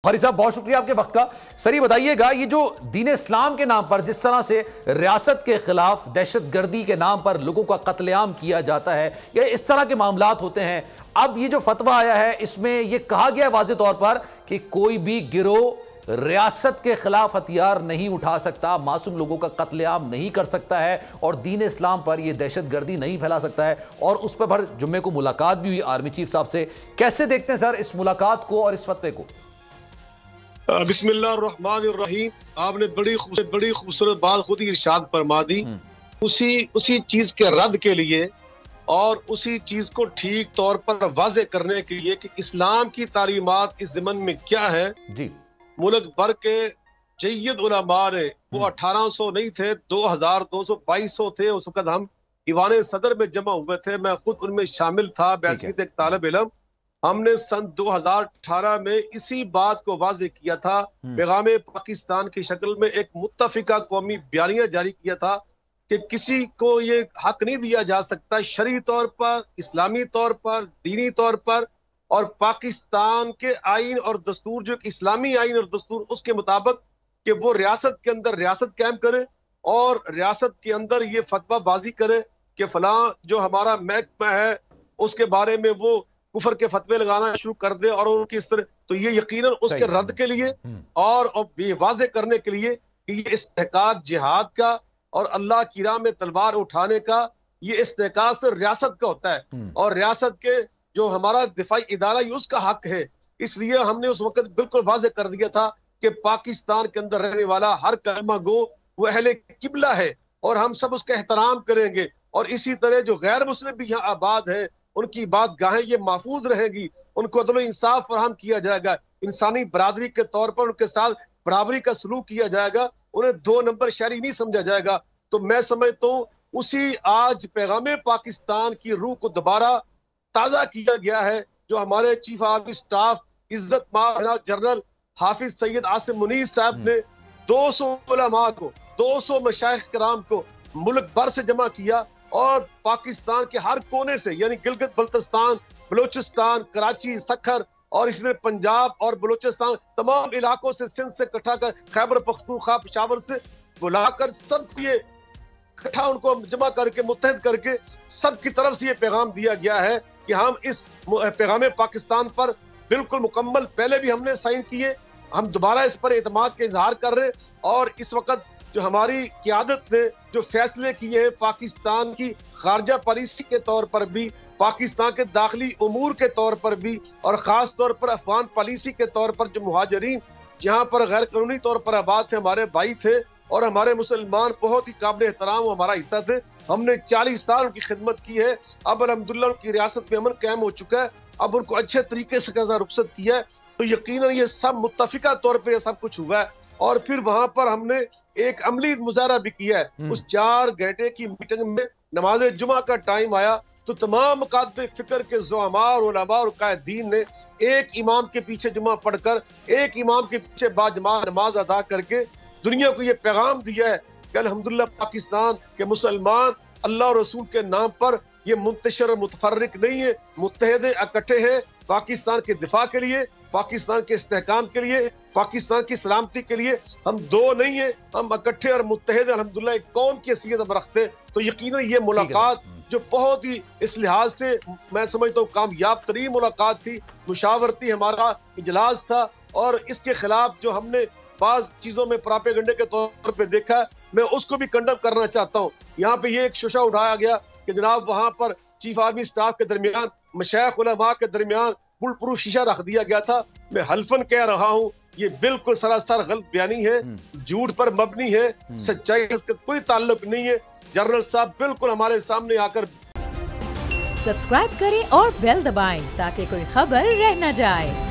फारिद साहब बहुत शुक्रिया आपके वक्त का। सर ये बताइएगा, ये जो दीन इस्लाम के नाम पर जिस तरह से रियासत के खिलाफ दहशतगर्दी के नाम पर लोगों का कत्लेआम किया जाता है या इस तरह के मामलात होते हैं, अब ये जो फतवा आया है इसमें ये कहा गया वाज़ेह तौर पर कि कोई भी गिरोह रियासत के खिलाफ हथियार नहीं उठा सकता, मासूम लोगों का कत्लेआम नहीं कर सकता है और दीन इस्लाम पर यह दहशतगर्दी नहीं फैला सकता है। और उस पर भर जुम्मे को मुलाकात भी हुई आर्मी चीफ साहब से। कैसे देखते हैं सर इस मुलाकात को और इस फतवे को? बिस्मिल्लाहिर्रहमानिर्रहीम। आपने बड़ी खूबसूरत बात खुद ही इरशाद फरमा दी। उसी चीज के रद्द के लिए और उसी चीज को ठीक तौर पर वाज़ेह करने के लिए कि इस्लाम की तालीमात इस ज़मन में क्या है जी। मुल्क भर के जय्यद उलमा ने, वो 1800 नहीं थे, 2000, 200, 2200 थे। उस वक्त हम ईवान सदर में जमा हुए थे, मैं खुद उनमें शामिल था, बैसीत एक तालिब इल्म। हमने सन 2018 में इसी बात को वाज़ेह किया था, पैगाम पाकिस्तान की शक्ल में एक मुत्तफिका कौमी बयानिया जारी किया था कि किसी को ये हक नहीं दिया जा सकता शरई तौर पर, इस्लामी तौर पर, दीनी तौर पर और पाकिस्तान के आइन और दस्तूर, जो इस्लामी आइन और दस्तूर, उसके मुताबिक कि वो रियासत के अंदर रियासत कायम करे और रियासत के अंदर ये फतवा बाजी करे कि फलां जो हमारा महकमा है उसके बारे में वो कुफर के फतवे लगाना शुरू कर दे और उनकी इस तरह। तो ये यकीनन उसके रद्द के लिए और ये वाज़ेह करने के लिए कि ये इस्तेहकाक जिहाद का और अल्लाह की राह में तलवार उठाने का, ये इस्तेहकाक से रियासत का होता है और रियासत के जो हमारा दिफाई इदारा है उसका हक है। इसलिए हमने उस वक्त बिल्कुल वाज़ेह कर दिया था कि पाकिस्तान के अंदर रहने वाला हर कलमा गो वो अहले किबला है और हम सब उसका एहतराम करेंगे। और इसी तरह जो गैर मुस्लिम भी यहाँ आबाद है उनकी बात गाहें ये महफूज रहेगी, उनको अदल इंसाफ फराहम किया जाएगा, इंसानी बरादरी के तौर पर उनके साथ बराबरी का सलूक किया जाएगा, उन्हें 2 नंबर शहरी नहीं समझा जाएगा। तो मैं समझता हूँ उसी आज पैगाम पाकिस्तान की रूह को दोबारा ताज़ा किया गया है, जो हमारे चीफ आर्मी स्टाफ इज्जत माब जनरल हाफिज सैयद आसिम मुनीर साहब ने 200 उलमा को, 200 मशाइख कराम को मुल्क भर से जमा किया और पाकिस्तान के हर कोने से, यानी गिलगित बल्तिस्तान, बलूचिस्तान, कराची, सखर और इसी तरह पंजाब और बलूचिस्तान, तमाम इलाकों से, सिंध से इकट्ठा कर, खैबर पख्तूनख्वा, पेशावर से बुलाकर सबको ये इकट्ठा उनको जमा करके मुत्तहद करके सबकी तरफ से ये पैगाम दिया गया है कि हम इस पैगाम पाकिस्तान पर बिल्कुल मुकम्मल, पहले भी हमने साइन किए, हम दोबारा इस पर एतमाद का इजहार कर रहे और इस वक्त जो हमारी क़यादत ने जो फैसले किए हैं पाकिस्तान की खारजा पॉलिसी के तौर पर भी, पाकिस्तान के दाखिली उमूर के तौर पर भी और ख़ास तौर पर अफगान पॉलिसी के तौर पर, जो मुहाजिरीन जहाँ पर गैर कानूनी तौर पर आबाद थे, हमारे भाई थे और हमारे मुसलमान बहुत ही काबिल एहतराम हमारा हिस्सा थे, हमने 40 साल उनकी खिदमत की है। अब अल्हम्दुलिल्लाह उनकी रियासत में अमन कायम हो चुका है, अब उनको अच्छे तरीके से रुखसत किया है। तो यकीनन ये सब मुत्तफिका तौर पर यह सब कुछ हुआ है और फिर वहां पर हमने एक अमली मुजाहरा भी किया है। उस 4 घंटे की मीटिंग में नमाज जुमा का टाइम आया तो तमाम मुकातबे फिक्र के ज़ुअमा और उलमा और कायदीन ने एक इमाम के पीछे जुमा पढ़कर, एक इमाम के पीछे बाजमा नमाज अदा करके दुनिया को ये पैगाम दिया है कि अल्हम्दुलिल्लाह पाकिस्तान के मुसलमान अल्लाह और रसूल के नाम पर ये मुंतशिर और मुतफर्रिक नहीं है, मुत्तहद इकट्ठे हैं पाकिस्तान के दिफा के लिए, पाकिस्तान के इस्तेहकाम के लिए, पाकिस्तान की सलामती के लिए। हम 2 नहीं है, हम इकट्ठे और मुत्तहद अल्हम्दुलिल्लाह एक कौम की हैसियत हम रखते। तो यकीनन ये मुलाकात जो बहुत ही इस लिहाज से मैं समझता हूँ कामयाब तरीन मुलाकात थी, मुशावरती हमारा इजलास था और इसके खिलाफ जो हमने बाज़ चीज़ों में प्रोपेगेंडे के तौर पे देखा, मैं उसको भी कंडम करना चाहता हूँ। यहाँ पे ये एक शुशा उठाया गया कि जनाब वहाँ पर चीफ आर्मी स्टाफ के दरमियान, मशाइख उलमा के दरमियान बुल प्रूफ शीशा रख दिया गया था। मैं हल्फन कह रहा हूँ ये बिल्कुल सरासर गलत बयानी है, झूठ पर मबनी है, सच्चाई इसका कोई ताल्लुक नहीं है। जनरल साहब बिल्कुल हमारे सामने आकर सब्सक्राइब करें और बेल दबाएं ताकि कोई खबर रह न जाए।